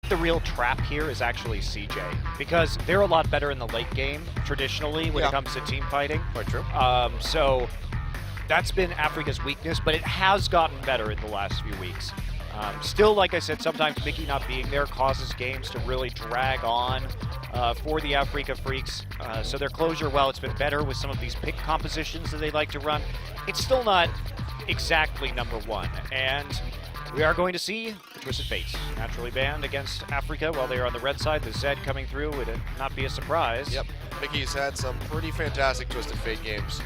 the real trap here is actually CJ, because they're a lot better in the late game, traditionally, when it comes to team fighting. Quite true. So that's been Afreeca's weakness, but it has gotten better in the last few weeks. Still, like I said, sometimes Mickey not being there causes games to really drag on for the Afreeca Freecs. So their closure, while it's been better with some of these pick compositions that they like to run, it's still not exactly #1. And we are going to see the Twisted Fates naturally banned against Afreeca while they are on the red side. The Zed coming through would not be a surprise. Yep, Mickey's had some pretty fantastic Twisted Fate games.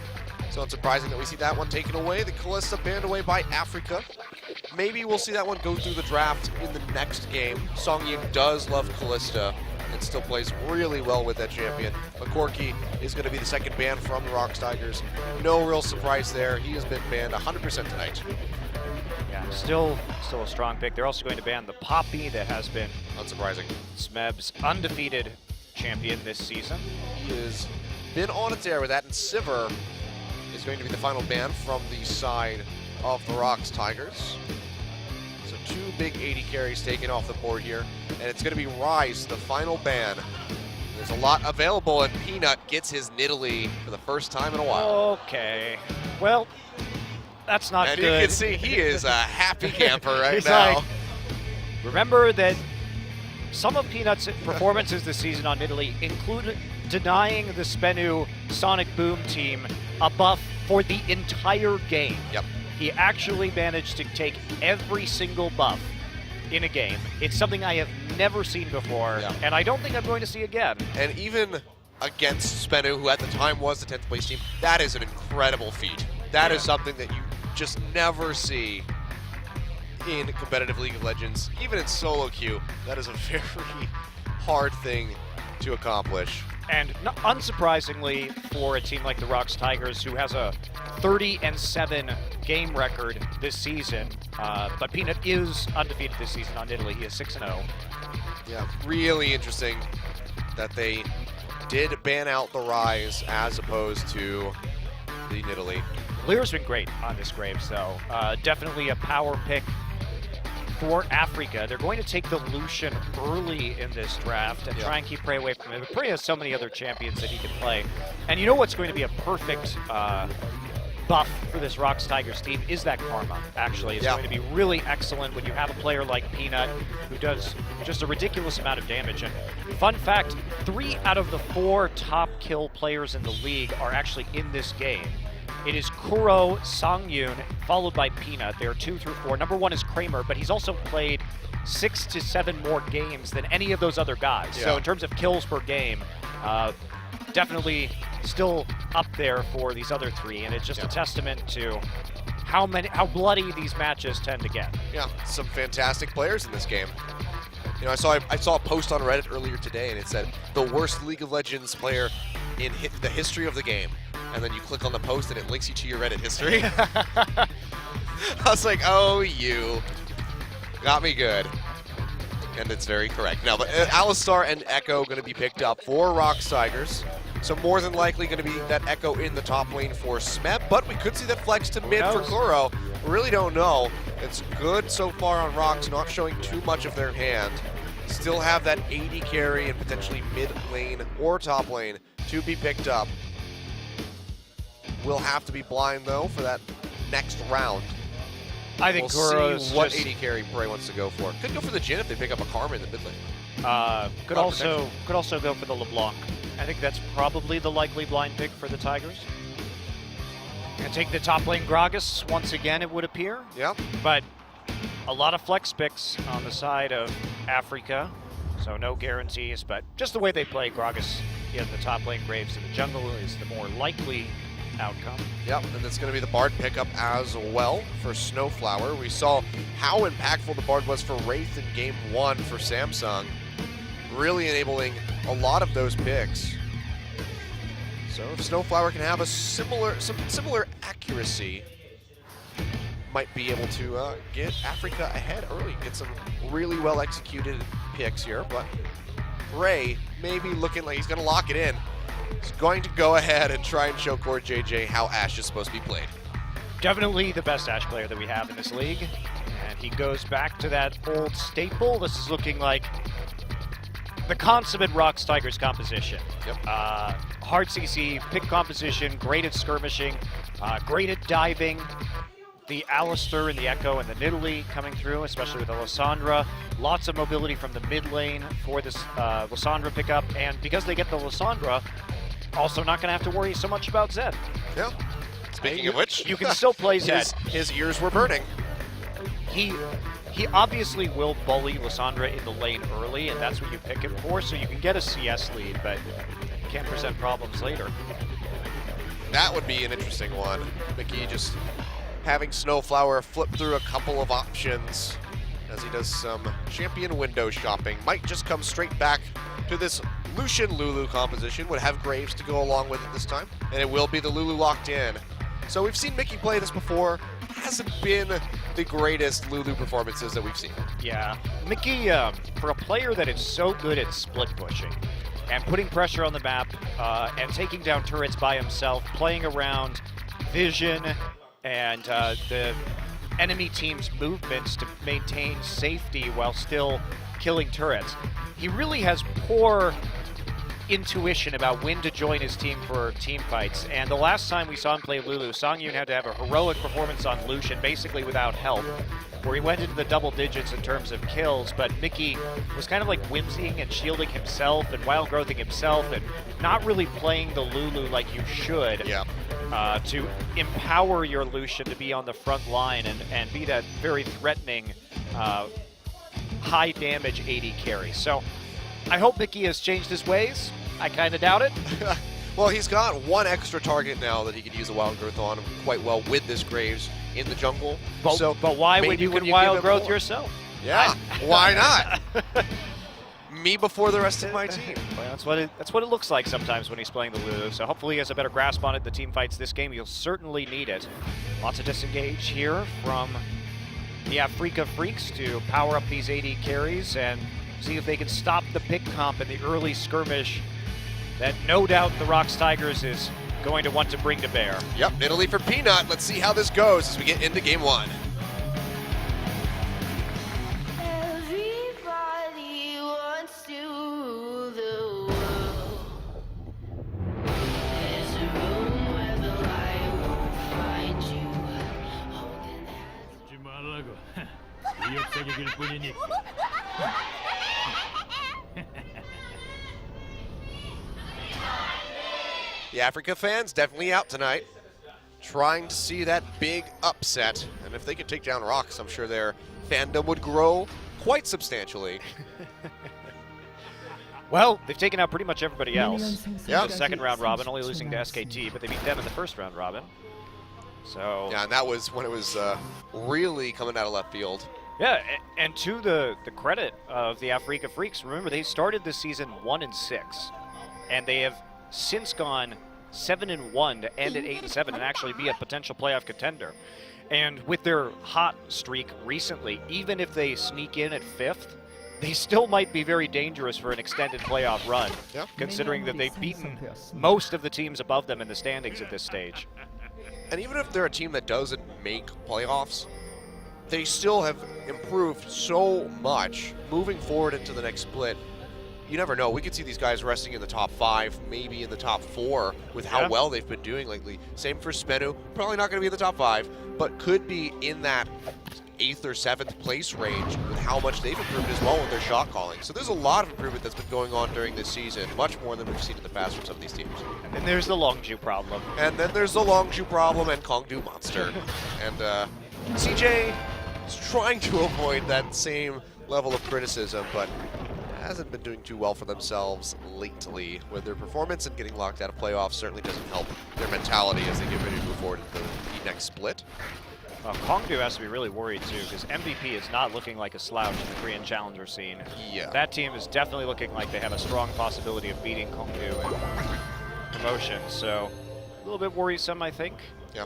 So it's surprising that we see that one taken away. The Kalista banned away by Afreeca. Maybe we'll see that one go through the draft in the next game. Songyun does love Kalista and still plays really well with that champion. But Corki is going to be the second ban from the ROX Tigers. No real surprise there. He has been banned 100% tonight. Yeah, still a strong pick. They're also going to ban the Poppy that has been, unsurprising, Smeb's undefeated champion this season. He has been on its air with that, and Sivir is going to be the final ban from the side of the ROX Tigers. So 2 big 80 carries taken off the board here, and it's going to be Rise, the final ban. There's a lot available, and Peanut gets his Nidalee for the first time in a while. Okay, well, that's not and good. And you can see he is a happy camper right He's now. Like, remember that some of Peanut's performances this season on Nidalee include denying the Spenu Sonic Boom team a buff for the entire game. Yep. He actually managed to take every single buff in a game. It's something I have never seen before, and I don't think I'm going to see again. And even against Spenu, who at the time was the 10th place team, that is an incredible feat. That is something that you just never see in competitive League of Legends. Even in solo queue, that is a very hard thing to accomplish. And unsurprisingly, for a team like the ROX Tigers, who has a 30-7 game record this season, but Peanut is undefeated this season on Italy. He is 6-0. Yeah, really interesting that they did ban out the Rise as opposed to the Nidalee. Lear's been great on this Graves, though. Definitely a power pick for Afreeca. They're going to take the Lucian early in this draft and try and keep Prey away from him. But Prey has so many other champions that he can play. And you know what's going to be a perfect buff for this ROX Tigers team is that Karma, actually. It's going to be really excellent when you have a player like Peanut who does just a ridiculous amount of damage. And fun fact, 3 out of the 4 top kill players in the league are actually in this game. It is Kuro, Songyun, followed by Peanut. They are 2 through 4. Number 1 is Kramer, but he's also played 6 to 7 more games than any of those other guys. So in terms of kills per game, definitely still up there for these other 3, and it's just a testament to how bloody these matches tend to get. Yeah, some fantastic players in this game. You know, I saw a post on Reddit earlier today, and it said the worst League of Legends player in the history of the game. And then you click on the post, and it links you to your Reddit history. I was like, oh, you got me good. And it's very correct. No, but Alistar and Echo going to be picked up for ROX Tigers. So more than likely going to be that Echo in the top lane for Smeb, but we could see that flex to mid for Kuro. We really don't know. It's good so far on ROX, not showing too much of their hand. Still have that 80 carry and potentially mid lane or top lane to be picked up. Will have to be blind, though, for that next round. I think we'll see what 80 carry Prey wants to go for. Could go for the Jhin if they pick up a Karma in the mid lane. Could also go for the LeBlanc. I think that's probably the likely blind pick for the Tigers. Gonna take the top lane Gragas once again, it would appear. Yeah. But a lot of flex picks on the side of Afreeca, so no guarantees, but just the way they play Gragas in the top lane, Graves in the jungle is the more likely outcome. Yep, and it's going to be the Bard pickup as well for Snowflower. We saw how impactful the Bard was for Wraith in Game 1 for Samsung, really enabling a lot of those picks. So if Snowflower can have some similar accuracy, might be able to get Afreeca ahead early, get some really well executed picks here, but Prey maybe looking like he's going to lock it in. He's going to go ahead and try and show Core JJ how Ashe is supposed to be played. Definitely the best Ashe player that we have in this league, and He goes back to that old staple. This is looking like the consummate ROX Tigers composition. Yep. Hard CC, pick composition, great at skirmishing, great at diving. The Alistair and the Echo and the Nidalee coming through, especially with the Lysandra. Lots of mobility from the mid lane for this Lysandra pickup. And because they get the Lysandra, also not going to have to worry so much about Zed. Yeah. Speaking of which, you can still play Zed. His ears were burning. He obviously will bully Lysandra in the lane early, and that's what you pick him for, so you can get a CS lead, but you can't present problems later. That would be an interesting one. Mickey just having Snowflower flip through a couple of options as he does some champion window shopping. Might just come straight back to this Lucian Lulu composition. Would have Graves to go along with it this time, and it will be the Lulu locked in. So we've seen Mickey play this before. Hasn't been the greatest Lulu performances that we've seen. Yeah, Mickey, for a player that is so good at split pushing and putting pressure on the map and taking down turrets by himself, playing around vision and the enemy team's movements to maintain safety while still killing turrets. He really has poor intuition about when to join his team for team fights, and the last time we saw him play Lulu, Songyun had to have a heroic performance on Lucian, basically without help, where he went into the double digits in terms of kills, but Mickey was kind of like whimsying and shielding himself and wild growthing himself and not really playing the Lulu like you should. Yeah. To empower your Lucian to be on the front line and be that very threatening high damage AD carry. So I hope Mickey has changed his ways. I kind of doubt it. Well, he's got one extra target now that he could use a wild growth on quite well with this Graves in the jungle. But why would you give wild him growth more? yourself? Yeah, why not? Me before the rest of my team. Well, that's what it looks like sometimes when he's playing the Lulu. So hopefully he has a better grasp on it. The team fights this game. You'll certainly need it. Lots of disengage here from the Afreeca Freecs to power up these AD carries and see if they can stop the pick comp in the early skirmish that no doubt the ROX Tigers is going to want to bring to bear. Yep, Italy for Peanut. Let's see how this goes as we get into game one. Everybody wants to rule the world. There's a room where the light won't find you. Holding hands. 말라고. 위협사격일 뿐이니. The Africa fans definitely out tonight, trying to see that big upset. And if they could take down ROX, I'm sure their fandom would grow quite substantially. Well, they've taken out pretty much everybody else. Yeah. The second round robin, only losing to SKT, but they beat them in the first round robin. So Yeah, and that was when it was really coming out of left field. yeah, and to the credit of the Afreeca Freecs, remember they started this season 1-6, and they have since gone 7-1 to end at 8-7 and actually be a potential playoff contender. And with their hot streak recently, even if they sneak in at 5th, they still might be very dangerous for an extended playoff run, Yeah. considering that they've beaten most of the teams above them in the standings at this stage. And even if they're a team that doesn't make playoffs, they still have improved so much moving forward into the next split. You never know. We could see these guys resting in the top 5, maybe in the top 4 with how well they've been doing lately. Same for Spenu. Probably not going to be in the top 5, but could be in that 8th or 7th place range with how much they've improved as well with their shot calling. So there's a lot of improvement that's been going on during this season, much more than we've seen in the past from some of these teams. And then there's the Longju problem. And then there's the Longju problem and Kongdu Monster. And CJ is trying to avoid that same level of criticism, but hasn't been doing too well for themselves lately with their performance, and getting locked out of playoffs certainly doesn't help their mentality as they get ready to move forward into the next split. Kongdu has to be really worried too, because MVP is not looking like a slouch in the Korean Challenger scene. Yeah. That team is definitely looking like they have a strong possibility of beating Kongdu in promotion, so a little bit worrisome, I think. Yeah.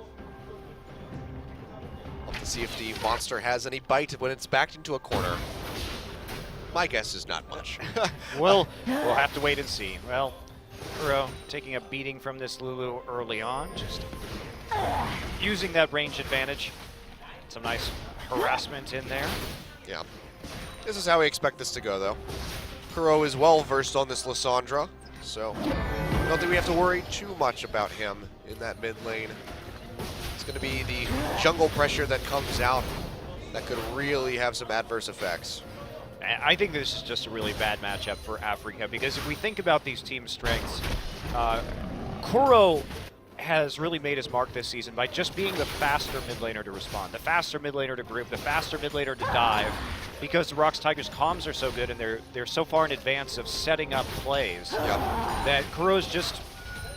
We'll have to see if the monster has any bite when it's backed into a corner. My guess is not much. We'll have to wait and see. Well, Kuro taking a beating from this Lulu early on, just using that range advantage. Some nice harassment in there. Yeah. This is how we expect this to go, though. Kuro is well versed on this Lissandra, so I don't think we have to worry too much about him in that mid lane. It's going to be the jungle pressure that comes out that could really have some adverse effects. I think this is just a really bad matchup for Afreeca, because if we think about these team strengths, Kuro has really made his mark this season by just being the faster mid laner to respond, the faster mid laner to group, the faster mid laner to dive, because the ROX Tigers' comms are so good and they're so far in advance of setting up plays that Kuro's just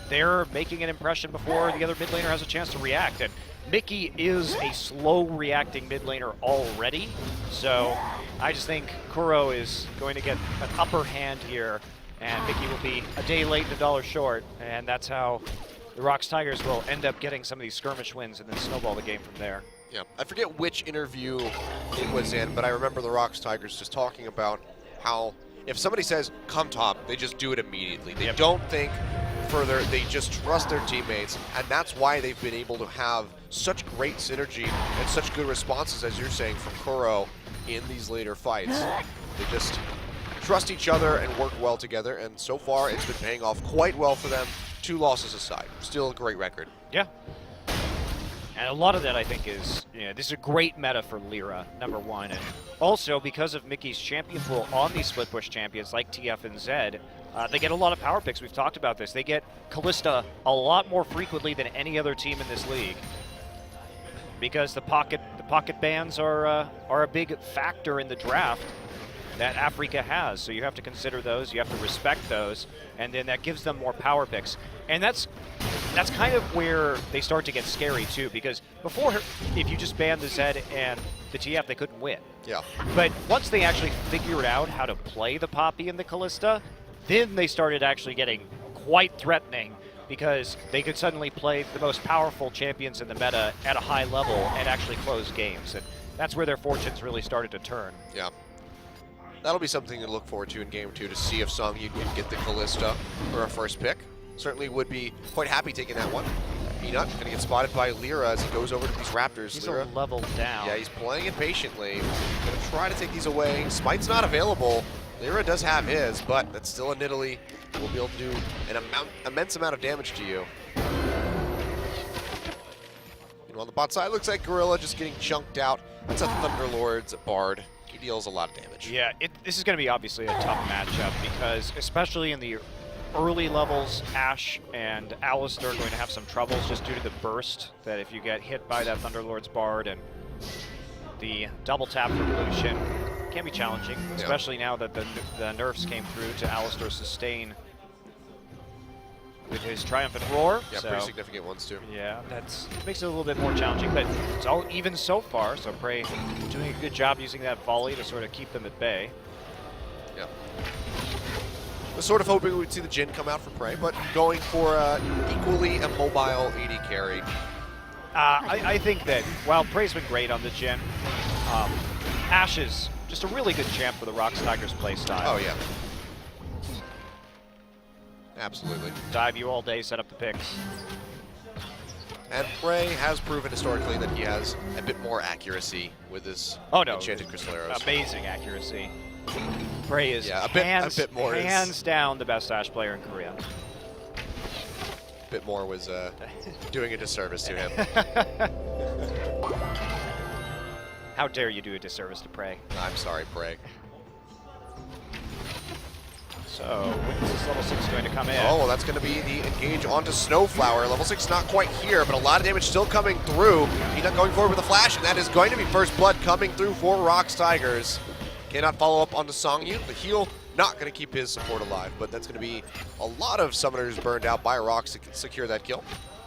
there making an impression before the other mid laner has a chance to react. And Mickey is a slow reacting mid laner already, so I just think Kuro is going to get an upper hand here, and Mickey will be a day late and a dollar short, and that's how the ROX Tigers will end up getting some of these skirmish wins and then snowball the game from there. Yeah, I forget which interview it was in, but I remember the ROX Tigers just talking about how if somebody says, come top, they just do it immediately. They don't think further, they just trust their teammates, and that's why they've been able to have such great synergy and such good responses, as you're saying, from Kuro in these later fights. They just trust each other and work well together, and so far it's been paying off quite well for them. 2 losses aside, still a great record. Yeah. And a lot of that, I think, is, this is a great meta for Lyra, number one. And also, because of Mickey's champion pool on these split push champions like TF and Zed, they get a lot of power picks. We've talked about this. They get Kalista a lot more frequently than any other team in this league, because the pocket bans are a big factor in the draft that Afreeca has. So you have to consider those, you have to respect those, and then that gives them more power picks. And that's kind of where they start to get scary too, because before, if you just banned the Zed and the TF, they couldn't win. Yeah. But once they actually figured out how to play the Poppy and the Kalista, then they started actually getting quite threatening, because they could suddenly play the most powerful champions in the meta at a high level and actually close games. And that's where their fortunes really started to turn. Yeah. That'll be something to look forward to in Game 2, to see if Songyun can get the Kalista for a first pick. Certainly would be quite happy taking that one. Peanut going to get spotted by Lyra as he goes over to these Raptors. He's Lyra, a level down. yeah, he's playing it patiently. Going to try to take these away. Smite's not available. Lyra does have his, but that's still a Nidalee. Will be able to do an immense amount of damage to you. On the bot side, looks like Gorilla just getting chunked out. That's a Thunderlord's Bard. He deals a lot of damage. Yeah, this is going to be obviously a tough matchup, because especially in the early levels, Ashe and Alistar are going to have some troubles just due to the burst, that if you get hit by that Thunderlord's Bard, and the double tap from Lucian can be challenging, especially now that the nerfs came through to Alistar's sustain with his Triumphant Roar. Yeah, so, pretty significant ones too. Yeah, makes it a little bit more challenging, but it's all even so far, so Prey doing a good job using that volley to sort of keep them at bay. Yeah. Was sort of hoping we'd see the Jhin come out for Prey, but going for equally immobile AD carry. I think that while Prey's been great on the Jhin, Ashe is just a really good champ for the ROX Tigers playstyle. Oh yeah. Absolutely. Dive you all day, set up the picks. And Prey has proven historically that he has a bit more accuracy with his enchanted crystal arrows. Amazing accuracy. Prey is a bit more hands down the best Ashe player in Korea. A bit more was doing a disservice to him. How dare you do a disservice to Prey? I'm sorry, Prey. So, Witness level 6 is going to come in. Oh, well, that's going to be the engage onto Snowflower. Level 6 not quite here, but a lot of damage still coming through. Peanut going forward with a flash, and that is going to be first blood coming through for ROX Tigers. Cannot follow up onto Songyun. The heal not going to keep his support alive, but that's going to be a lot of summoners burned out by ROX to secure that kill.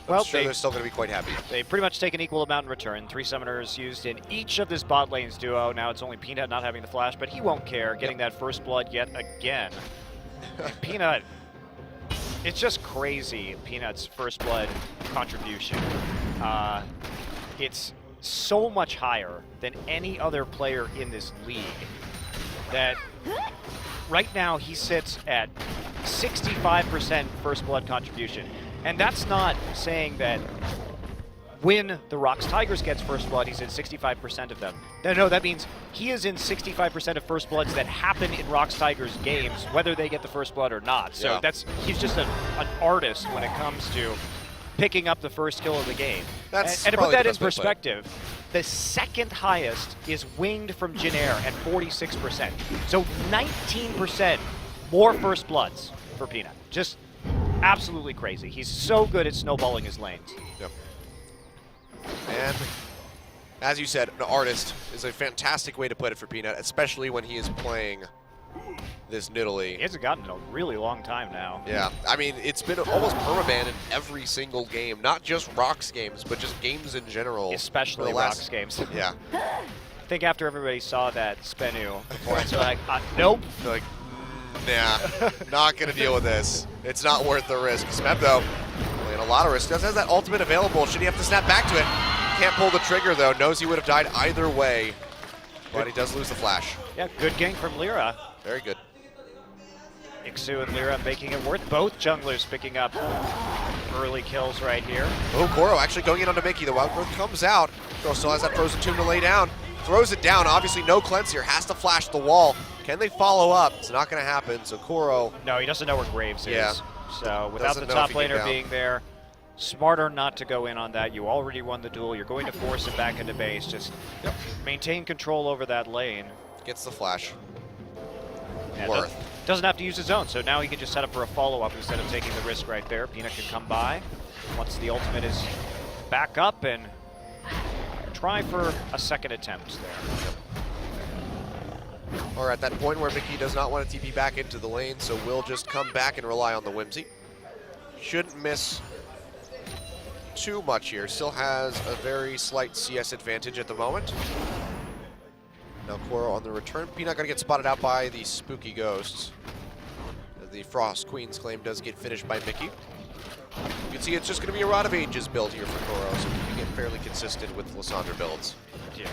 I'm sure they're still going to be quite happy. They pretty much take an equal amount in return. 3 summoners used in each of this bot lanes duo. Now it's only Peanut not having the flash, but he won't care, getting that first blood yet again. Peanut, it's just crazy, Peanut's first blood contribution. It's so much higher than any other player in this league that right now he sits at 65% first blood contribution. And that's not saying that when the ROX Tigers gets first blood, he's in 65% of them. No, that means he is in 65% of first bloods that happen in ROX Tigers games, whether they get the first blood or not. So he's just an artist when it comes to picking up the first kill of the game. And to put that in perspective, the second highest is Winged from Jin Air at 46%. So 19% more first bloods for Peanut. Just absolutely crazy. He's so good at snowballing his lanes. Yep. And as you said, an artist is a fantastic way to put it for Peanut, especially when he is playing this Nidalee. He hasn't gotten in a really long time now. Yeah, I mean, it's been almost permaban in every single game, not just ROX games, but just games in general. Especially ROX games. Yeah. I think after everybody saw that Spenu performance, they're like, nope. They're like, nah, not going to deal with this. It's not worth the risk. Smeb, though, playing a lot of risk. Does have that ultimate available. Should he have to snap back to it? Can't pull the trigger, though. Knows he would have died either way. But he does lose the flash. Yeah, good gank from Lyra. Very good. Ixu and Lyra making it worth. Both junglers picking up early kills right here. Oh, Koro actually going in onto Mickey. The Wild Growth comes out. Koro still has that Frozen Tomb to lay down. Throws it down. Obviously no cleanse here. Has to flash the wall. Can they follow up? It's not going to happen. So Koro. No, he doesn't know where Graves Yeah. is. So without the top laner being there, smarter not to go in on that. You already won the duel. You're going to force it back into base. Just maintain control over that lane. Gets the flash. Yeah, Worth. Doesn't have to use his own, so now he can just set up for a follow-up instead of taking the risk right there. Peanut can come by once the ultimate is back up and try for a second attempt there. Or at that point where Mickey does not want to TP back into the lane, so will just come back and rely on the Whimsy. Shouldn't miss too much here. Still has a very slight CS advantage at the moment. Now Koro on the return. Peanut gonna get spotted out by the Spooky Ghosts. The Frost Queen's claim does get finished by Mickey. You can see it's just gonna be a Rod of Ages build here for Koro, so he can get fairly consistent with Lysandra builds. Yeah,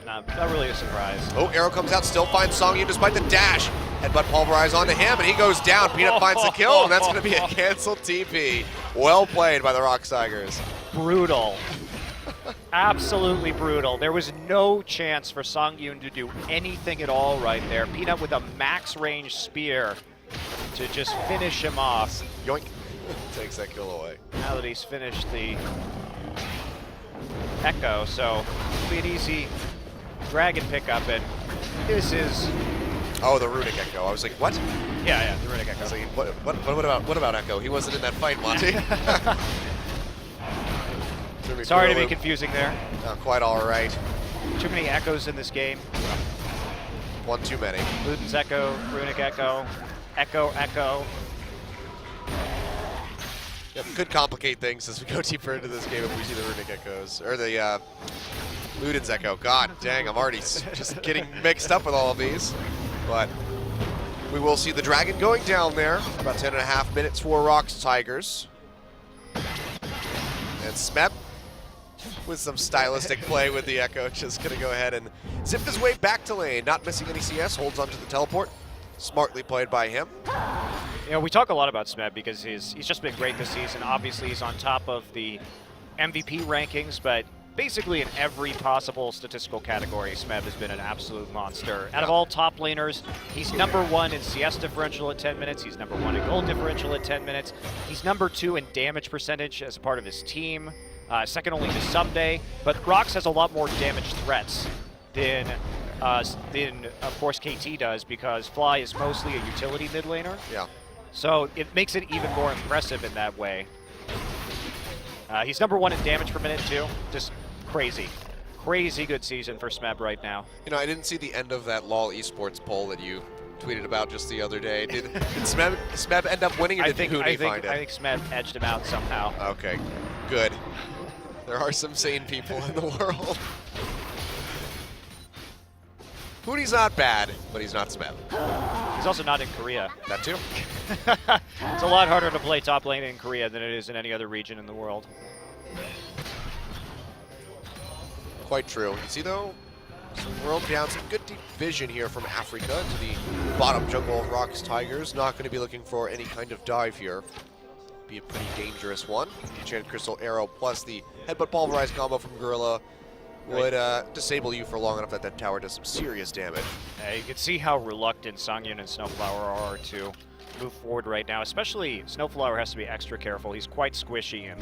not really a surprise. Oh, arrow comes out, still finds Songyun despite the dash. Headbutt pulverize onto him, and he goes down. Peanut finds the kill, and that's gonna be a canceled TP. Well played by the ROX Tigers. Brutal. Absolutely brutal. There was no chance for Songyun to do anything at all right there. Peanut with a max range spear to just finish him off. Yoink. Takes that kill away. Now that he's finished the Echo, so it'll be an easy dragon pickup, and this is... Oh, the Runic Echo. I was like, what? Yeah, the Runic Echo. I was like, what about Echo? He wasn't in that fight, Monty. Sorry to be confusing there. Not quite all right. Too many echoes in this game. One too many. Luden's Echo, Runic Echo, Echo, Echo. Yep, could complicate things as we go deeper into this game if we see the Runic Echoes. Or the Luden's Echo. God dang, I'm already just getting mixed up with all of these. But we will see the Dragon going down there. About 10.5 minutes for ROX Tigers. And Smeb with some stylistic play with the Echo, just gonna go ahead and zip his way back to lane. Not missing any CS, holds onto the teleport. Smartly played by him. You know, we talk a lot about Smeb because he's just been great this season. Obviously, he's on top of the MVP rankings, but basically in every possible statistical category, Smeb has been an absolute monster. Out of all top laners, he's #1 in CS differential at 10 minutes. He's #1 in gold differential at 10 minutes. He's #2 in damage percentage as a part of his team. Second only to Someday, but ROX has a lot more damage threats than of course KT does, because Fly is mostly a utility mid laner. Yeah. So it makes it even more impressive in that way. He's #1 in damage per minute too. Just crazy. Crazy good season for Smeb right now. You know, I didn't see the end of that LOL Esports poll that you tweeted about just the other day. Did Smeb end up winning, or did Huni find it? I think Smeb edged him out somehow. Okay, good. There are some sane people in the world. Huni's not bad, but he's not Smeb. He's also not in Korea. That too. It's a lot harder to play top lane in Korea than it is in any other region in the world. Quite true. You see though, some world down, some good deep vision here from Afreeca to the bottom jungle of ROX Tigers. Not going to be looking for any kind of dive here. be a pretty dangerous one. Enchanted Crystal Arrow plus the Headbutt Pulverize combo from Gorilla would disable you for long enough that that tower does some serious damage. You can see how reluctant Songyun and Snowflower are to move forward right now, especially Snowflower has to be extra careful. He's quite squishy, and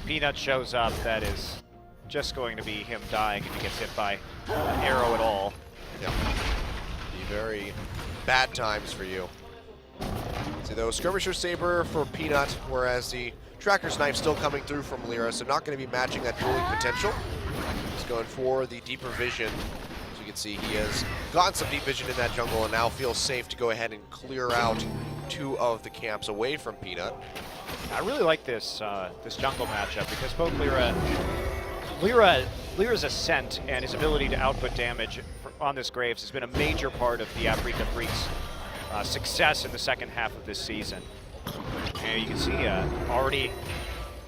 Peanut shows up, that is just going to be him dying if he gets hit by an arrow at all. Yeah. Be very bad times for you. See though, Skirmisher Saber for Peanut, whereas the Tracker's Knife still coming through from Lyra, so not going to be matching that dueling potential. He's going for the deeper vision. As you can see, he has gotten some deep vision in that jungle and now feels safe to go ahead and clear out 2 of the camps away from Peanut. I really like this this jungle matchup because both Lyra's ascent and his ability to output damage on this Graves has been a major part of the Afreeca Freecs' success in the second half of this season. And you can see already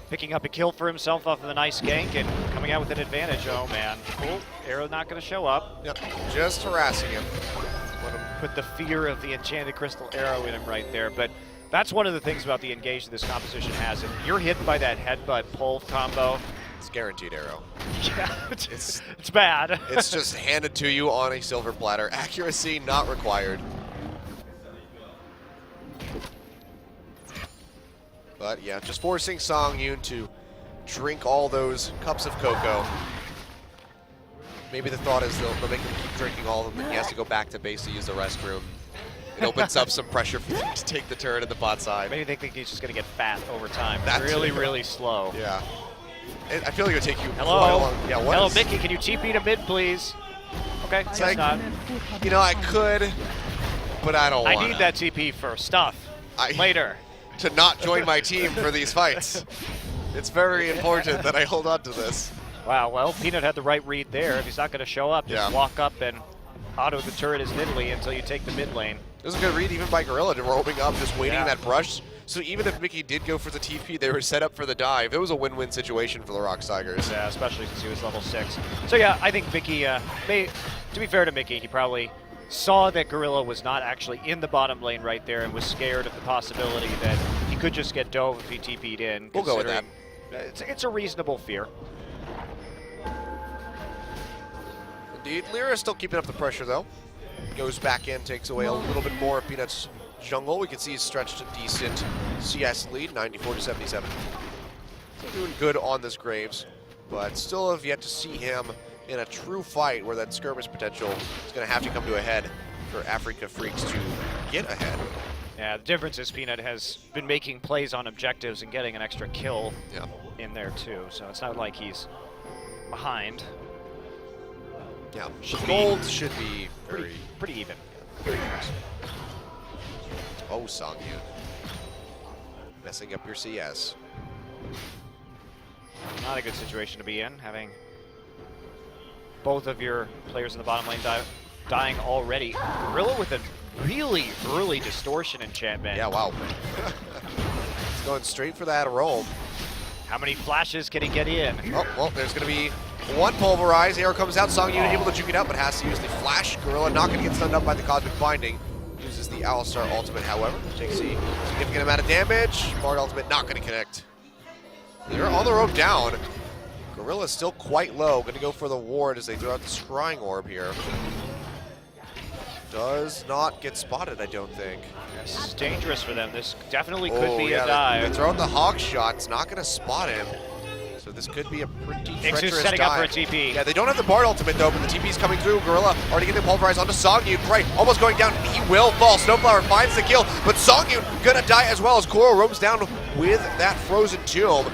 picking up a kill for himself off of the nice gank and coming out with an advantage. Oh man, cool. Arrow not going to show up. Yep, just harassing him. Let him put the fear of the Enchanted Crystal Arrow in him right there. But that's one of the things about the engage that this composition has. If you're hit by that headbutt pull combo, it's guaranteed arrow. Yeah, it's bad. It's just handed to you on a silver platter. Accuracy not required. But yeah, just forcing Songyun to drink all those cups of cocoa. Maybe the thought is they'll make him keep drinking all of them and he has to go back to base to use the restroom. It opens up some pressure for him to take the turret at the bot side. Maybe they think he's just going to get fat over time. That's really slow. Yeah. I feel like it'll take you Hello? quite a long... Yeah, what Hello, is... Mickey, can you TP to mid, please? Okay, It's guess like, not. you know, I could, but I don't want I need that TP for stuff later. To not join my team for these fights. It's very important that I hold on to this. Wow, well, Peanut had the right read there. If he's not going to show up, just walk up and auto the turret as Nidalee until you take the mid lane. It was a good read even by Gorilla to roaming up, just waiting in that brush. So even if Mickey did go for the TP, they were set up for the dive. It was a win-win situation for the ROX Tigers. Yeah, especially since he was level 6. So yeah, I think Mickey, to be fair to Mickey, he probably saw that Gorilla was not actually in the bottom lane right there and was scared of the possibility that he could just get dove if he TP'd in. We'll go with that. It's a reasonable fear. Indeed. Lyra still keeping up the pressure, though. Goes back in, takes away a little bit more of Peanut's jungle. We can see he's stretched a decent CS lead, 94-77. Still doing good on this Graves, but still have yet to see him in a true fight where that skirmish potential is going to have to come to a head for Afreeca Freecs to get ahead. Yeah, the difference is Peanut has been making plays on objectives and getting an extra kill in there too, so it's not like he's behind. Yeah, Gold should be pretty even. Very nice. Oh, Songyun. Messing up your CS. Not a good situation to be in, having both of your players in the bottom lane dying already. Gorilla with a really early distortion enchantment. Yeah, wow. He's going straight for that roam. How many flashes can he get in? Oh, well, there's going to be one pulverize. Arrow comes out. Songyun able to juke it out, but has to use the flash. Gorilla not going to get stunned up by the Cosmic Binding. Uses the Alistar ultimate, however. Takes a significant amount of damage. Bard ultimate not going to connect. They're on the road down. Gorilla's still quite low. Going to go for the ward as they throw out the Scrying Orb here. Does not get spotted, I don't think. This is dangerous for them. This definitely could be a dive. They throw out the Hawk shot. It's not going to spot him. So this could be a pretty treacherous setting dive. up for a TP. Yeah, they don't have the Bard ultimate though, but the TP's coming through. Gorilla already getting the pulverize onto Songyun. Right, almost going down. He will fall. Snowflower finds the kill, but Songyun gonna die as well as Koro roams down with that frozen tomb.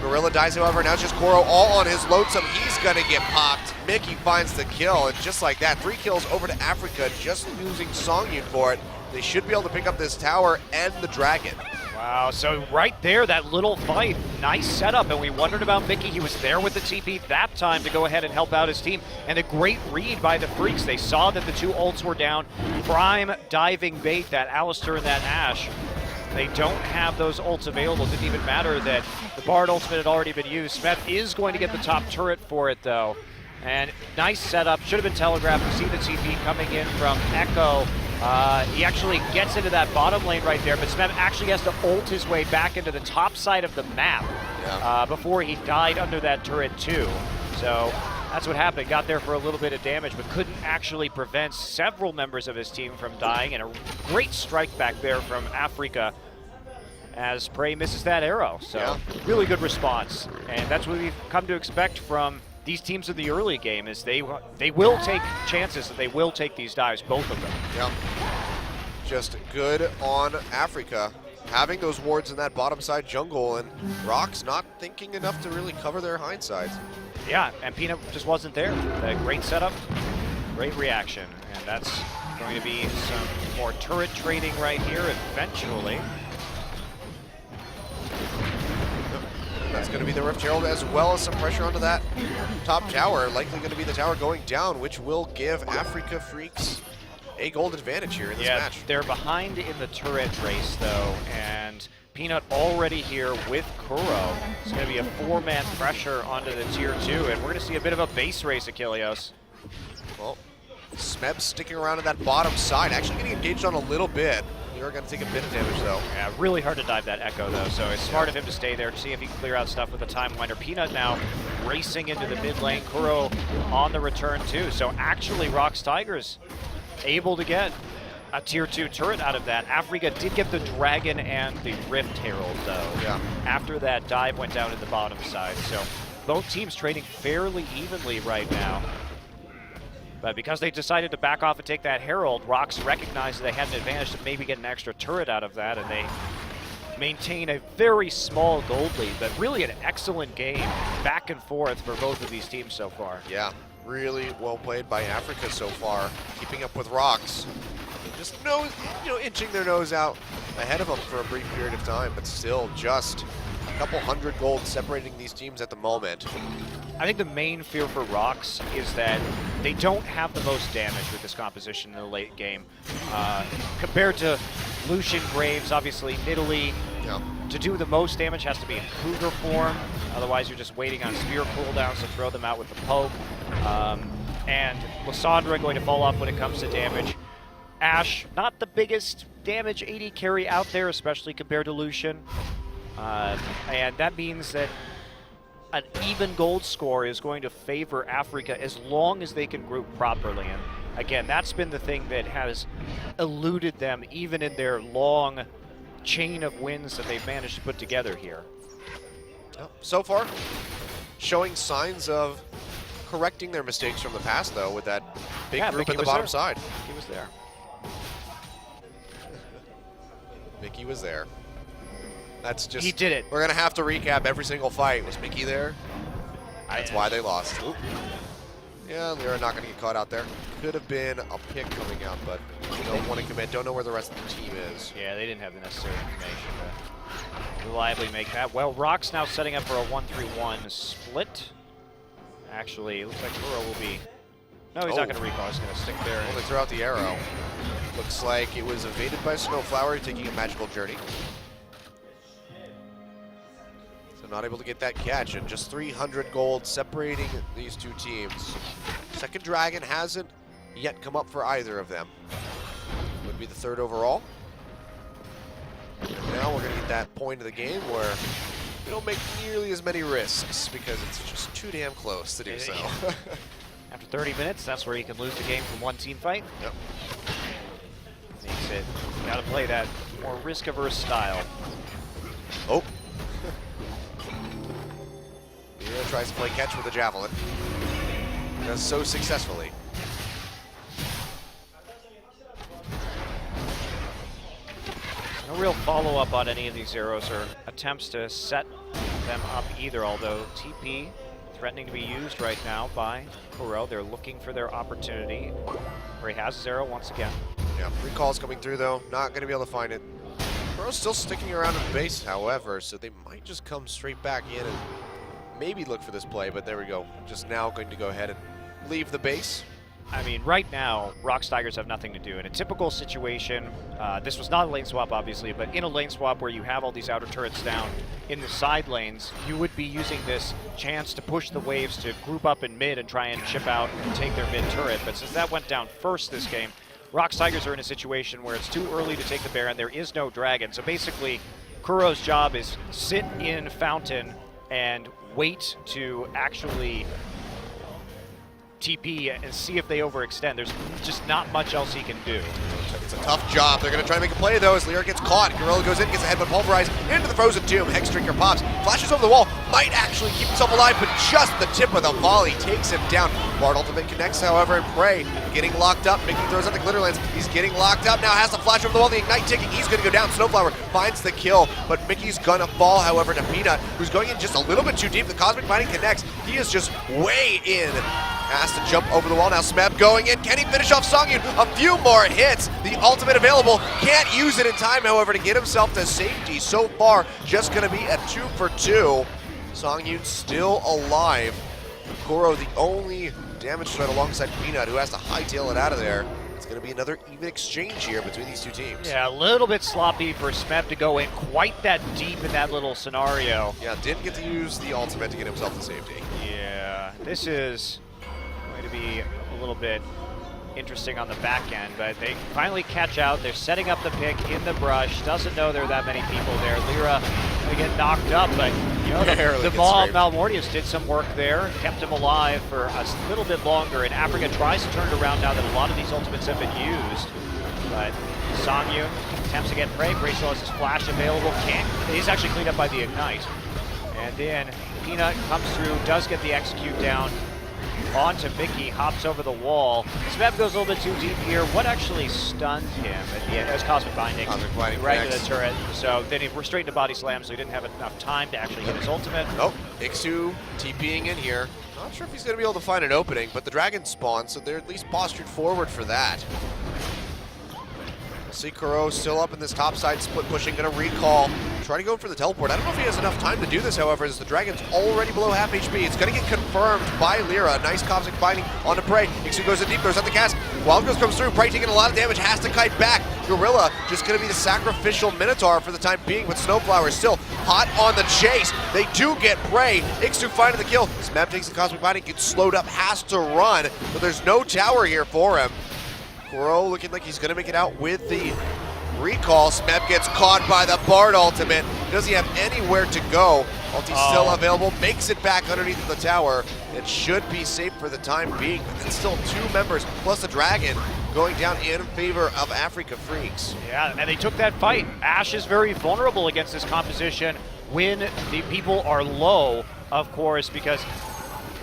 Gorilla dies, however. Now it's just Koro all on his lonesome. He's gonna get popped. Mickey finds the kill, and just like that, 3 kills over to Afreeca, just losing Songyun for it. They should be able to pick up this tower and the dragon. Wow, so right there, that little fight, nice setup, and we wondered about Mickey. He was there with the TP that time to go ahead and help out his team, and a great read by the Freecs. They saw that the 2 ults were down. Prime diving bait, that Alistar and that Ashe. They don't have those ults available. Didn't even matter that the Bard ultimate had already been used. Smeth is going to get the top turret for it, though. And nice setup, should have been telegraphed. We see the TP coming in from Echo. He actually gets into that bottom lane right there, but Smeb actually has to ult his way back into the top side of the map before he died under that turret too. So that's what happened. Got there for a little bit of damage, but couldn't actually prevent several members of his team from dying. And a great strike back there from Afreeca as Prey misses that arrow. So really good response. And that's what we've come to expect from these teams in the early game, is they will take chances and they will take these dives, both of them. Yep. Just good on Afreeca, having those wards in that bottom side jungle, and ROX not thinking enough to really cover their hindsides. Yeah, and Peanut just wasn't there. A great setup, great reaction, and that's going to be some more turret trading right here eventually. That's going to be the Rift Herald, as well as some pressure onto that top tower. Likely going to be the tower going down, which will give Afreeca Freecs a gold advantage here in this match. They're behind in the turret race though, and Peanut already here with Kuro. It's going to be a 4-man pressure onto the tier 2, and we're going to see a bit of a base race, Achilleos. Well, Smeb sticking around in that bottom side, actually getting engaged on a little bit. You're going to take a bit of damage though. Yeah, really hard to dive that Echo though, so it's smart of him to stay there to see if he can clear out stuff with a time winder. Peanut now racing into the mid lane. Kuro on the return too, so actually ROX Tigers able to get a tier 2 turret out of that. Afreeca did get the Dragon and the Rift Herald though, after that dive went down in the bottom side. So both teams trading fairly evenly right now. But because they decided to back off and take that Herald, ROX recognized that they had an advantage to maybe get an extra turret out of that, and they maintain a very small gold lead, but really an excellent game back and forth for both of these teams so far. Yeah, really well played by Afreeca so far, keeping up with ROX. Just inching their nose out ahead of them for a brief period of time, but still just a couple hundred gold separating these teams at the moment. I think the main fear for ROX is that they don't have the most damage with this composition in the late game. Compared to Lucian, Graves, obviously Nidalee, to do the most damage has to be in Cougar form. Otherwise, you're just waiting on spear cooldowns to throw them out with the poke. And Lissandra going to fall off when it comes to damage. Ashe, not the biggest damage AD carry out there, especially compared to Lucian. And that means that an even gold score is going to favor Afreeca as long as they can group properly. And again, that's been the thing that has eluded them even in their long chain of wins that they've managed to put together here. So far, showing signs of correcting their mistakes from the past though, with that big group at the bottom side. He was there. Mickey was there. That's just... He did it. We're going to have to recap every single fight. Was Mickey there? That's why they lost. Oop. Yeah, Lyra not going to get caught out there. Could have been a pick coming out, but don't want to commit. Don't know where the rest of the team is. Yeah, they didn't have the necessary information to reliably make that. Well, ROX now setting up for a 1-3-1 split. Actually, it looks like Kuro will be... No, he's not going to recall. He's going to stick there. Well, they throw out the arrow. Looks like it was evaded by Snowflower, taking a magical journey. Not able to get that catch, and just 300 gold separating these two teams. Second Dragon hasn't yet come up for either of them. Would be the third overall. And now we're going to get that point of the game where we don't make nearly as many risks because it's just too damn close to do so. After 30 minutes, that's where you can lose the game from one team fight. Yep. Makes it, you got to play that more risk-averse style. Oh. Lyra tries to play catch with a javelin. Does so successfully. No real follow-up on any of these arrows or attempts to set them up either, although TP threatening to be used right now by Kuro. They're looking for their opportunity. Where he has his arrow once again. Yeah, recall's coming through though. Not going to be able to find it. Kuro's still sticking around in base, however, so they might just come straight back in and maybe look for this play, but there we go. Just now going to go ahead and leave the base. I mean, right now, ROX Tigers have nothing to do. In a typical situation, this was not a lane swap, obviously, but in a lane swap where you have all these outer turrets down in the side lanes, you would be using this chance to push the waves to group up in mid and try and chip out and take their mid turret. But since that went down first this game, ROX Tigers are in a situation where it's too early to take the Baron. There is no dragon. So basically, Kuro's job is sit in Fountain and wait to actually TP and see if they overextend. There's just not much else he can do. It's a tough job. They're going to try to make a play, though, as Lyra gets caught. Gorilla goes in, gets a headbutt pulverized into the Frozen Tomb. Hex Drinker pops, flashes over the wall, might actually keep himself alive, but just the tip of the volley takes him down. Bard ultimate connects, however, and Prey getting locked up. Mickey throws out the Glitterlands. He's getting locked up now, has to flash over the wall. The Ignite ticking. He's going to go down. Snowflower finds the kill, but Mickey's going to fall, however, to Peanut, who's going in just a little bit too deep. The Cosmic Binding connects. He is just way in. Has to jump over the wall now. Smeb going in. Can he finish off Songyun? A few more hits. The ultimate available. Can't use it in time, however, to get himself to safety. So far, just going to be a 2 for 2. Songyun still alive. Kuro, the only damage threat alongside Peanut, who has to hightail it out of there. It's going to be another even exchange here between these two teams. Yeah, a little bit sloppy for Smeb to go in quite that deep in that little scenario. Yeah, didn't get to use the ultimate to get himself to safety. Yeah, this is going to be a little bit interesting on the back end, but they finally catch out. They're setting up the pick in the brush. Doesn't know there are that many people there. Lyra going to get knocked up, but you know, the Malmortius did some work there, kept him alive for a little bit longer, and Afreeca tries to turn it around now that a lot of these ultimates have been used. But Songyun attempts to get Prey. Prey still has his flash available. He's actually cleaned up by the Ignite. And then Peanut comes through, does get the execute down onto Mickey, hops over the wall. Smeb goes a little bit too deep here. What actually stunned him at the end? It was Cosmic Binding. Cosmic Binding right to the turret. So then he was straight into body slam, so he didn't have enough time to actually hit his ultimate. Nope. Ixu TPing in here. Not sure if he's going to be able to find an opening, but the dragon spawns, so they're at least postured forward for that. See Kuro still up in this top side, split pushing, gonna recall. Try to go for the teleport. I don't know if he has enough time to do this, however, as the dragon's already below half HP. It's gonna get confirmed by Lyra. Nice Cosmic Binding onto Prey. Ixu goes in deep, throws out the cast. Wild Ghost comes through. Prey taking a lot of damage, has to kite back. Gorilla just gonna be the sacrificial Minotaur for the time being, but Snowflower is still hot on the chase. They do get Prey. Ixu finding the kill. Smeb takes the Cosmic Binding, gets slowed up, has to run, but there's no tower here for him. Kuro looking like he's going to make it out with the recall. Smeb gets caught by the Bard ultimate. Does he have anywhere to go? Ulti's still available, makes it back underneath the tower. It should be safe for the time being, but it's still 2 members plus the dragon going down in favor of Afreeca Freecs. Yeah, and they took that fight. Ashe is very vulnerable against this composition when the people are low, of course, because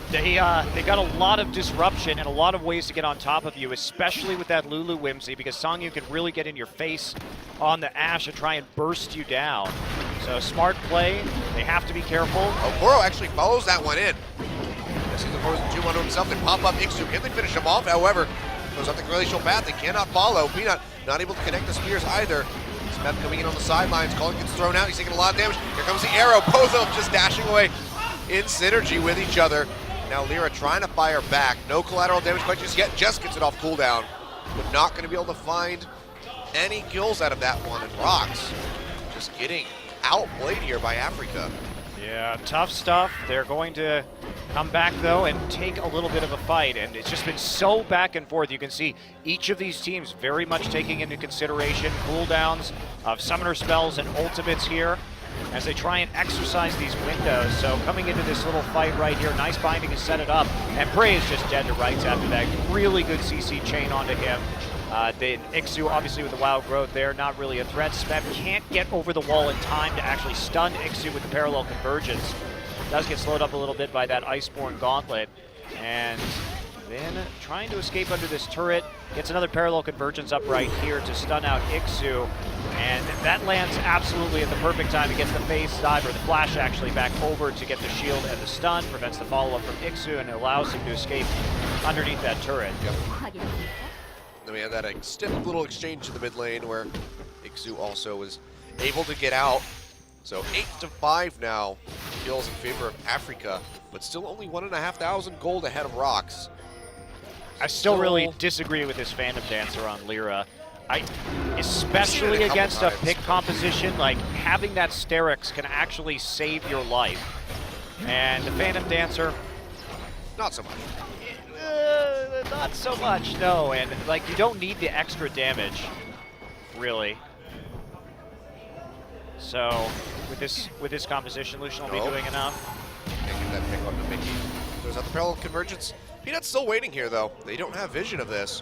they got a lot of disruption and a lot of ways to get on top of you, especially with that Lulu Whimsy, because Songyun can really get in your face on the Ashe and try and burst you down. So smart play. They have to be careful. Oh, Kuro actually follows that one in. This is the Frozen 2 onto himself. They pop up Ixu. Can they finish him off? However, goes up the glacial path. They cannot follow. Peanut not able to connect the spears either. Smeb coming in on the sidelines. Colin gets thrown out. He's taking a lot of damage. Here comes the arrow. Both of them just dashing away in synergy with each other. Now Lyra trying to fire back. No collateral damage quite just yet. Just gets it off cooldown. But not going to be able to find any kills out of that one. And ROX just getting outplayed here by Afreeca. Yeah, tough stuff. They're going to come back, though, and take a little bit of a fight. And it's just been so back and forth. You can see each of these teams very much taking into consideration cooldowns of summoner spells and ultimates here as they try and exercise these windows. So coming into this little fight right here, nice binding to set it up, and Prey is just dead to rights after that. Really good CC chain onto him. Then Ixu, obviously with the wild growth there, not really a threat. Smeb can't get over the wall in time to actually stun Ixu with the parallel convergence. Does get slowed up a little bit by that Iceborne Gauntlet. And then trying to escape under this turret, gets another parallel convergence up right here to stun out Ixu. And that lands absolutely at the perfect time. He gets the phase dive, or the flash actually, back over to get the shield and the stun, prevents the follow-up from Ixu, and it allows him to escape underneath that turret. Yep. Then we have that stiff little exchange in the mid lane where Ixu also was able to get out. So 8-5 now, kills in favor of Afreeca, but still only 1,500 gold ahead of ROX. I still really disagree with this Phantom Dancer on Lyra. Especially against a pick composition, like having that Sterix can actually save your life. And the Phantom Dancer, not so much. Not so much, no. And like, you don't need the extra damage, really. So with this composition, Lucian will be doing enough. Making that pick on the Mickey. Goes out the parallel convergence. Peanut's still waiting here, though. They don't have vision of this.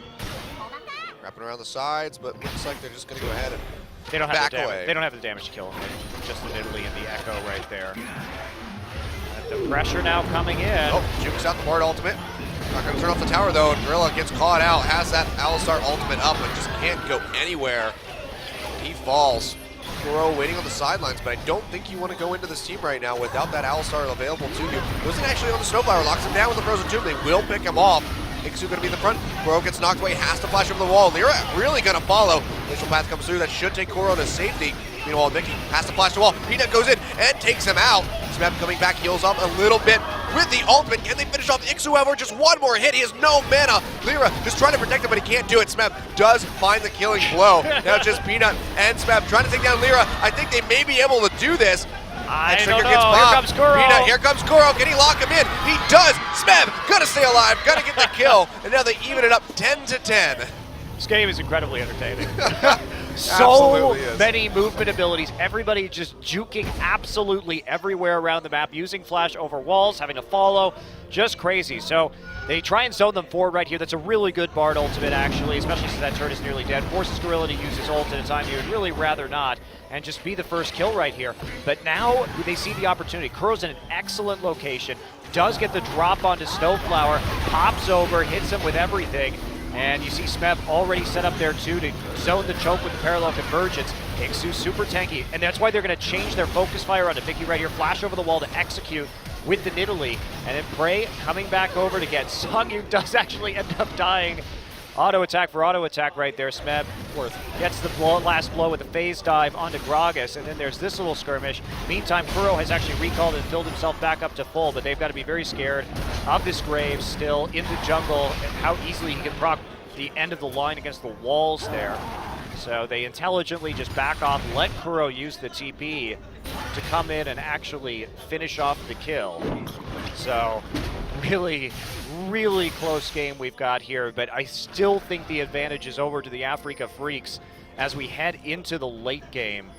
Wrapping around the sides, but looks like they're just going to go ahead and They don't have back the damage. away. They don't have the damage to kill him. Just the Italy and the Echo right there. And the pressure now coming in. Oh, jukes out the Bard ultimate. Not going to turn off the tower, though. And Gorilla gets caught out, has that Alistar ultimate up, and just can't go anywhere. He falls. Kuro waiting on the sidelines, but I don't think you want to go into this team right now without that Alistar available to you. Wasn't actually on the Snowflower, locks him down with the Frozen Tomb. They will pick him off. Iksu going to be in the front. Kuro gets knocked away, has to flash over the wall. Lyra really going to follow. Initial path comes through, that should take Kuro to safety. Meanwhile, Mickey has to flash the wall. Peanut goes in and takes him out. Smeb coming back, heals up a little bit with the ultimate. Can they finish off Iksu, however? Just one more hit. He has no mana. Lyra just trying to protect him, but he can't do it. Smeb does find the killing blow. Now just Peanut and Smeb trying to take down Lyra. I think they may be able to do this. I Next don't trigger know. gets Here popped. comes Kuro. Peanut, here comes Kuro. Can he lock him in? He does. Smeb gonna stay alive, gonna get the kill, and now they even it up 10-10. This game is incredibly entertaining. Absolutely is. Many movement abilities. Everybody just juking absolutely everywhere around the map, using flash over walls, having to follow. Just crazy. So they try and zone them forward right here. That's a really good Bard ultimate, actually, especially since that turret is nearly dead. Forces Gorilla to use his ult at a time you would really rather not, and just be the first kill right here. But now they see the opportunity. Kuro's in an excellent location, does get the drop onto Snowflower, pops over, hits him with everything. And you see Smeb already set up there too to zone the choke with the parallel convergence. Iksu super tanky, and that's why they're going to change their focus fire onto Mickey right here. Flash over the wall to execute with the Nidalee. And then Prey coming back over to get Songyu does actually end up dying. Auto attack for auto attack right there. Smeb gets the last blow with a phase dive onto Gragas, and then there's this little skirmish. Meantime, Kuro has actually recalled and filled himself back up to full, but they've got to be very scared of this Graves still in the jungle and how easily he can proc the end of the line against the walls there. So they intelligently just back off, let Kuro use the TP to come in and actually finish off the kill. So really, really close game we've got here, but I still think the advantage is over to the Afreeca Freecs as we head into the late game,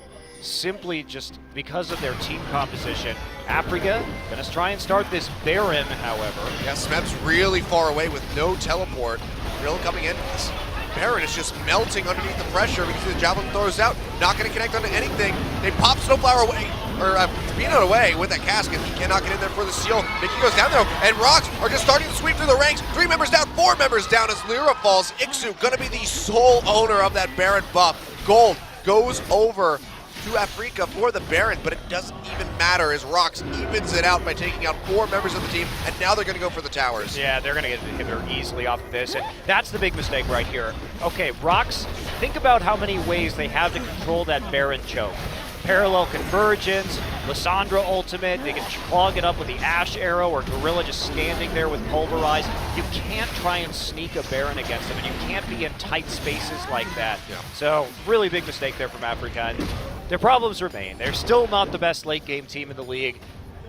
simply just because of their team composition. Afreeca gonna try and start this Baron, however. Yeah, Smeb's really far away with no teleport. Real coming in. This Baron is just melting underneath the pressure because the Javelin throws out. Not going to connect onto anything. They pop Snowflower away, or Peanut away with that casket. He cannot get in there for the seal. Mickey goes down there, and ROX are just starting to sweep through the ranks. 3 members down, 4 members down as Lyra falls. Iksu going to be the sole owner of that Baron buff. Gold goes over to Afreeca for the Baron, but it doesn't even matter as ROX evens it out by taking out 4 members of the team, and now they're going to go for the towers. Yeah, they're going to get the inhibitor easily off of this, and that's the big mistake right here. Okay, ROX, think about how many ways they have to control that Baron choke. Parallel convergence, Lissandra ultimate, they can clog it up with the Ash arrow, or Gorilla just standing there with Pulverize. You can't try and sneak a Baron against them, and you can't be in tight spaces like that. Yeah. So, really big mistake there from Afreeca. And their problems remain. They're still not the best late game team in the league.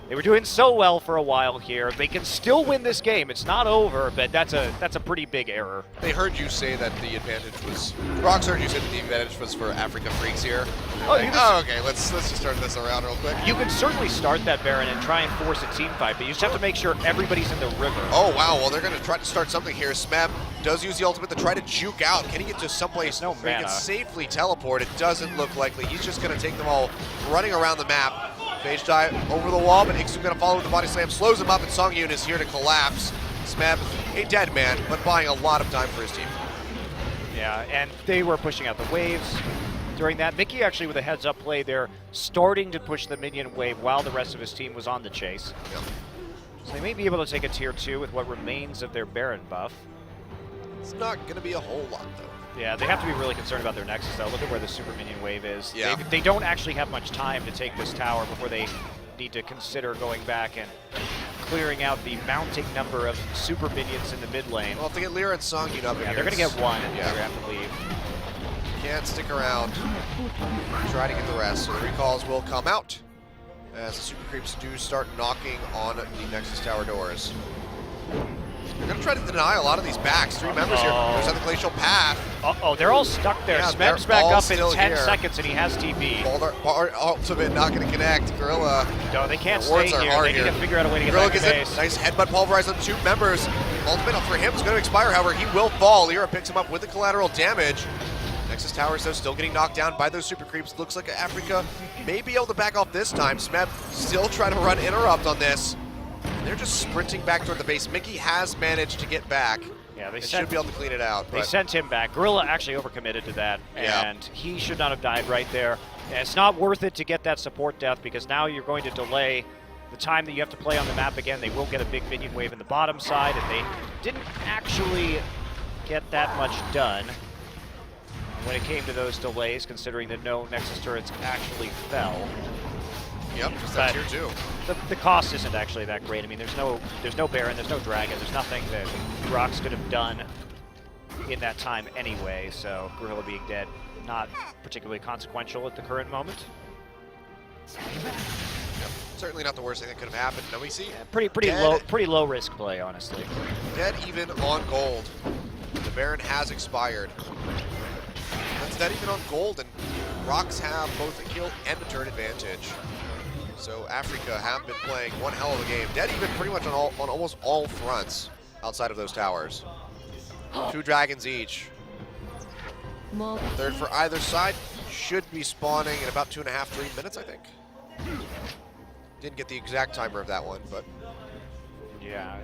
They were doing so well for a while here. They can still win this game. It's not over, but that's a pretty big error. They heard you say that the advantage was, ROX heard you say that the advantage was for Afreeca Freecs here. Oh, Like, okay, let's just turn this around real quick. You can certainly start that Baron and try and force a team fight, but you just have to make sure everybody's in the river. Oh wow, well they're going to try to start something here. Smeb does use the ultimate to try to juke out. Can he get to someplace No where he can mana. safely teleport? It doesn't look likely. He's just going to take them all running around the map. Phage dive over the wall, but Iksu going to follow with the body slam, slows him up, and Songyun is here to collapse. Smeb, a dead man, but buying a lot of time for his team. Yeah, and they were pushing out the waves during that. Mickey actually with a heads-up play there, starting to push the minion wave while the rest of his team was on the chase. Yep. So they may be able to take a tier 2 with what remains of their Baron buff. It's not going to be a whole lot, though. Yeah, they have to be really concerned about their Nexus, though. Look at where the super minion wave is. Yeah. They don't actually have much time to take this tower before they need to consider going back and clearing out the mounting number of super minions in the mid lane. Well, if they get Lyra and Songyun up in Yeah, here, they're going to get one, and yeah. they're going to have to leave. Can't stick around. Try to get the rest, so the recalls will come out as the super creeps do start knocking on the Nexus Tower doors. They're going to try to deny a lot of these backs. 3 members here. There's on the glacial path. Uh-oh, they're all stuck there. Yeah, Smeb's they're back all up in still 10 here. seconds, and he has TP. Bard ultimate not going to connect. Gorilla. No, they can't The stay wards are here. hard They need here. to figure out a way to get Gorilla back to gets base. a nice headbutt pulverize on 2 members. Ultimate for him is going to expire, however, he will fall. Lyra picks him up with the collateral damage. Nexus Towers, though, still getting knocked down by those super creeps. Looks like Afreeca may be able to back off this time. Smeb still trying to run interrupt on this. And they're just sprinting back toward the base. Mickey has managed to get back. Yeah, they should be able to clean it out. They but sent him back. Gorilla actually overcommitted to that, Yeah. and he should not have died right there. And it's not worth it to get that support death because now you're going to delay the time that you have to play on the map again. They will get a big minion wave in the bottom side, and they didn't actually get that much done when it came to those delays, considering that no Nexus turrets actually fell. Yep, just that But tier 2. The cost isn't actually that great. I mean, there's no Baron, there's no Dragon, there's nothing that ROX could have done in that time anyway, so Gorilla being dead, not particularly consequential at the current moment. Yep. Certainly not the worst thing that could have happened. Now we see Yeah, pretty low risk play, honestly. dead even on gold. The Baron has expired. That's dead even on gold, and ROX have both a kill and a turn advantage. So Afreeca have been playing one hell of a game. Dead even pretty much on almost all fronts outside of those towers. 2 dragons each. Third for either side should be spawning in about 2.5, 3 minutes, I think. Didn't get the exact timer of that one, but Yeah,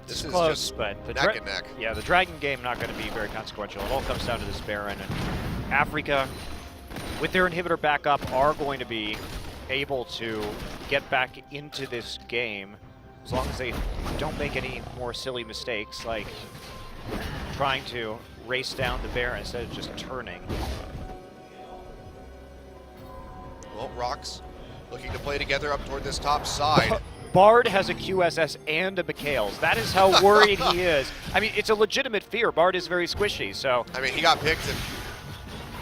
this it's is close, just but the neck and neck. Yeah, the Dragon game not going to be very consequential. It all comes down to this Baron, and Afreeca, with their inhibitor back up, are going to be able to get back into this game as long as they don't make any more silly mistakes, like trying to race down the Baron instead of just turning. Well, ROX looking to play together up toward this top side. Bard has a QSS and a Mikhails. That is how worried he is. I mean, it's a legitimate fear. Bard is very squishy, so... I mean, he got picked, and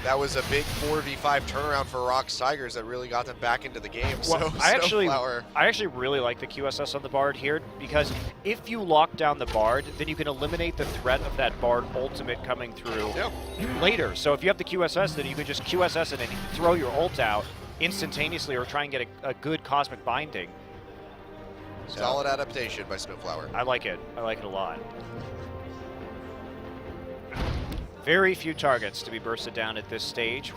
that was a big 4v5 turnaround for ROX Tigers that really got them back into the game. Well, So I actually Snowflower, really like the QSS on the Bard here, because if you lock down the Bard, then you can eliminate the threat of that Bard ultimate coming through later. So if you have the QSS, then you can just QSS it and throw your ult out instantaneously or try and get a good Cosmic Binding. So, solid adaptation by Snowflower. I like it. I like it a lot. Very few targets to be bursted down at this stage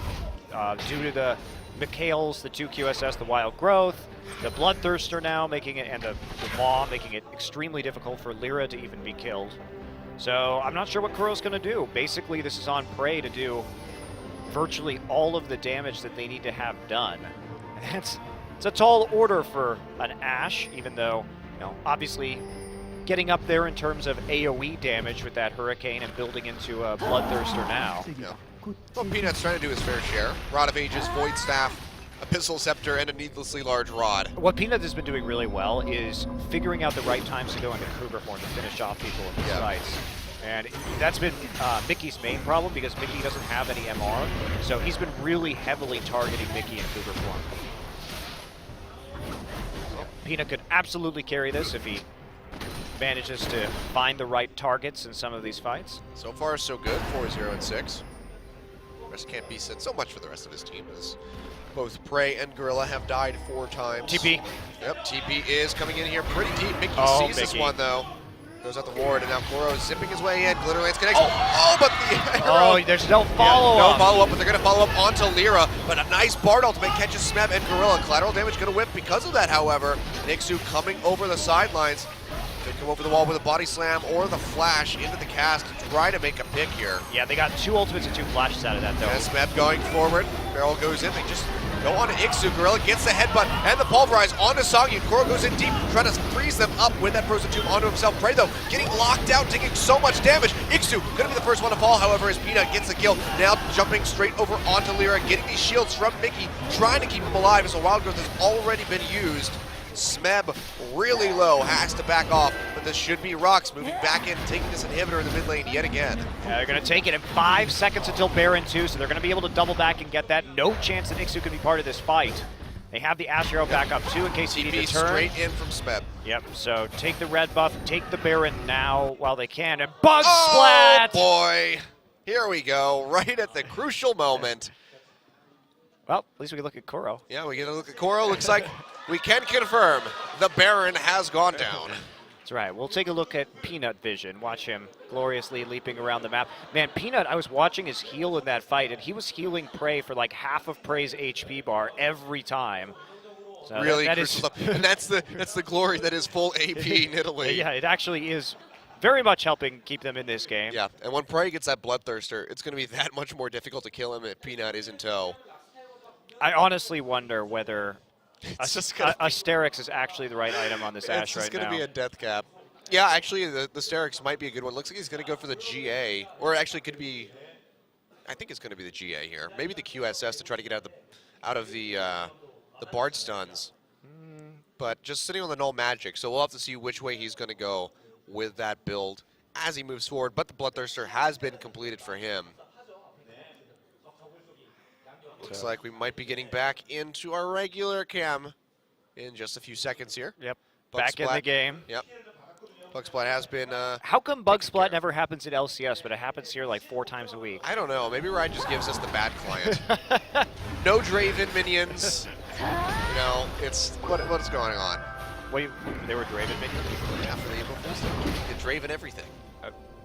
due to the Mikhails, the 2 QSS, the Wild Growth, the Bloodthirster now making it, and the Maw making it extremely difficult for Lyra to even be killed. So I'm not sure what Kuro's going to do. Basically, this is on Prey to do virtually all of the damage that they need to have done. It's a tall order for an Ashe, even though, you know, obviously getting up there in terms of AoE damage with that Hurricane and building into a Bloodthirster now. Yeah. Well, Peanut's trying to do his fair share. Rod of Ages, Void Staff, Abyssal Scepter, and a needlessly large rod. What Peanut has been doing really well is figuring out the right times to go into Krugerhorn to finish off people in the sites. And that's been Mickey's main problem because Mickey doesn't have any MR, so he's been really heavily targeting Mickey in Krugerhorn. Peanut could absolutely carry this if he manages to find the right targets in some of these fights. So far, so good. 4-0-6. Rest can't be said so much for the rest of his team, as both Prey and Gorilla have died 4 times. TP. Yep, TP is coming in here pretty deep. Mickey sees this Mickey. one, though. Goes out the ward, and now Kuro is zipping his way in. Glitterlance connects. Oh, but the arrow. Oh, there's no follow-up. No follow-up, but they're going to follow up onto Lyra. But a nice Bard ultimate catches Smeb and Gorilla. Collateral damage going to whip because of that, however. Nixu coming over the sidelines. They come over the wall with a body slam or the flash into the cast to try to make a pick here. Yeah, they got 2 ultimates and 2 flashes out of that, though. And Smeb going forward. Barrel goes in. They just go on to Ixu. Gorilla gets the headbutt and the pulverize onto Songyu. Kuro goes in deep, trying to freeze them up with that Frozen Tomb onto himself. Prey, though, getting locked out, taking so much damage. Ixu going to be the first one to fall, however, as Peanut gets the kill. Now jumping straight over onto Lyra, getting these shields from Mickey, trying to keep him alive as a Wild Growth has already been used. Smeb really low, has to back off, but this should be ROX moving back in, taking this inhibitor in the mid lane yet again. Yeah, they're going to take it in 5 seconds until Baron 2, so they're going to be able to double back and get that. No chance that Ixu can be part of this fight. They have the Ash Arrow back up too in case you need TP to turn. straight in from Smeb. Yep, so take the red buff, take the Baron now while they can, and Bug Splat! Oh boy, here we go, right at the crucial moment. Well, at least we can look at Kuro. Yeah, we get a look at Koro. Looks like we can confirm the Baron has gone down. That's right. We'll take a look at Peanut Vision. Watch him gloriously leaping around the map. Man, Peanut, I was watching his heal in that fight, and he was healing Prey for like half of Prey's HP bar every time. So Really that crucial is stuff. And that's the glory that is full AP Nidalee. Yeah, it actually is very much helping keep them in this game. Yeah, and when Prey gets that Bloodthirster, it's going to be that much more difficult to kill him if Peanut is in tow. I honestly wonder whether It's just gonna be, Asterix is actually the right item on this Ash it's right just going now. to be a death cap. Yeah, actually, the Sterix might be a good one. Looks like he's going to go for the GA, or actually could be. I think it's going to be the GA here. Maybe the QSS to try to get out of the Bard stuns. But just sitting on the null magic, so we'll have to see which way he's going to go with that build as he moves forward. But the Bloodthirster has been completed for him. Looks like we might be getting back into our regular cam in just a few seconds here. Yep, Bug back in Splat. the game. Yep. Bug Splat has been. How come Bug taken Splat care of. never happens in LCS, but it happens here like 4 times a week? I don't know. Maybe Ryan just gives us the bad client. No Draven minions. You know, it's what's going on. They were Draven minions? Yeah, for the April Fool's Day. It's Draven everything.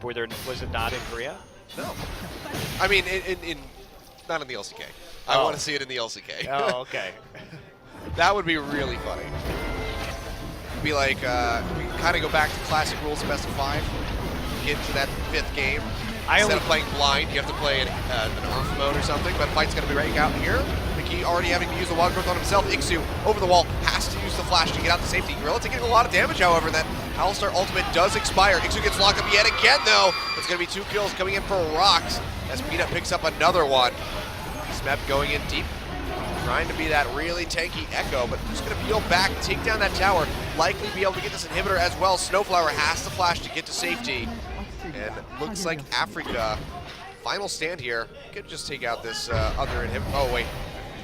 Was it not in Korea? No. I mean, in not in the LCK. I Oh. want to see it in the LCK. Oh, okay. That would be really funny. It'd be like, we kind of go back to classic rules of best of 5. Get to that 5th game. Instead of playing blind, you have to play an Earth mode or something, but fight's going to be right out here. Mickey already having to use the wild growth on himself. Ixu over the wall has to use the flash to get out to safety. Gorilla taking a lot of damage, however. That Alistar ultimate does expire. Ixu gets locked up yet again, though. It's going to be 2 kills coming in for ROX as Peanut picks up another one. Smeb going in deep, trying to be that really tanky Echo, but just going to peel back, take down that tower, likely be able to get this inhibitor as well. Snowflower has to flash to get to safety. And looks like Afreeca, final stand here, could just take out this other inhibitor. Oh, wait.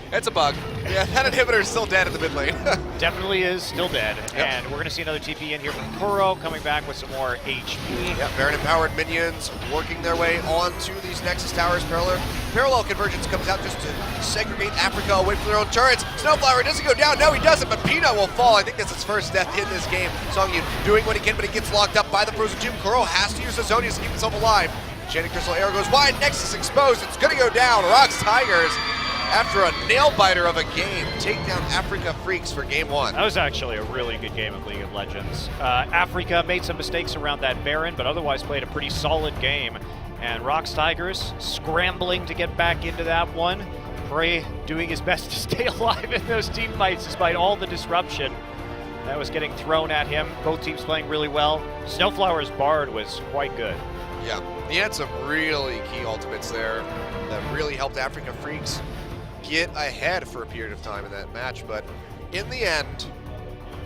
It's a bug. Yeah, that inhibitor is still dead in the mid lane. Definitely is still dead. Yep. And we're going to see another TP in here from Kuro, coming back with some more HP. Yeah, Baron empowered minions working their way onto these Nexus towers. Parallel convergence comes out just to segregate Afreeca away from their own turrets. Snowflower doesn't go down. No, he doesn't, but Peanut will fall. I think that's his first death in this game. Songyu doing what he can, but he gets locked up by the Frozen Tomb. Kuro has to use the Zonius to keep himself alive. Enchanted Crystal Arrow goes wide. Nexus exposed. It's going to go down. ROX Tigers, after a nail-biter of a game, take down Afreeca Freecs for game 1. That was actually a really good game of League of Legends. Afreeca made some mistakes around that Baron, but otherwise played a pretty solid game. And ROX Tigers scrambling to get back into that one. Prey doing his best to stay alive in those team fights despite all the disruption that was getting thrown at him. Both teams playing really well. Snowflower's Bard was quite good. Yeah, he had some really key ultimates there that really helped Afreeca Freecs get ahead for a period of time in that match, but in the end,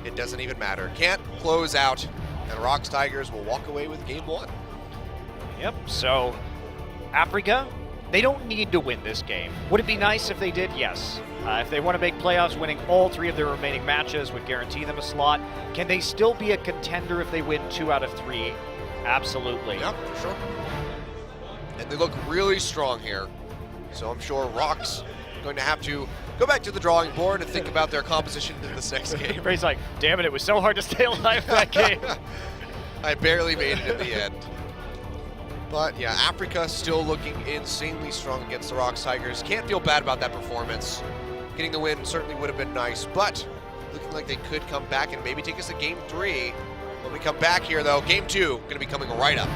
it doesn't even matter. Can't close out, and ROX Tigers will walk away with game 1. Yep, so Afreeca, they don't need to win this game. Would it be nice if they did? Yes. If they want to make playoffs, winning all 3 of their remaining matches would guarantee them a slot. Can they still be a contender if they win 2 out of 3? Absolutely. Yeah, for sure. And they look really strong here, so I'm sure ROX going to have to go back to the drawing board and think about their composition in this next game. Ray's like, damn it was so hard to stay alive in that game. I barely made it in the end. But yeah, Afreeca still looking insanely strong against the ROX Tigers. Can't feel bad about that performance. Getting the win certainly would have been nice, but looking like they could come back and maybe take us to game 3. When we come back here though, game 2 going to be coming right up.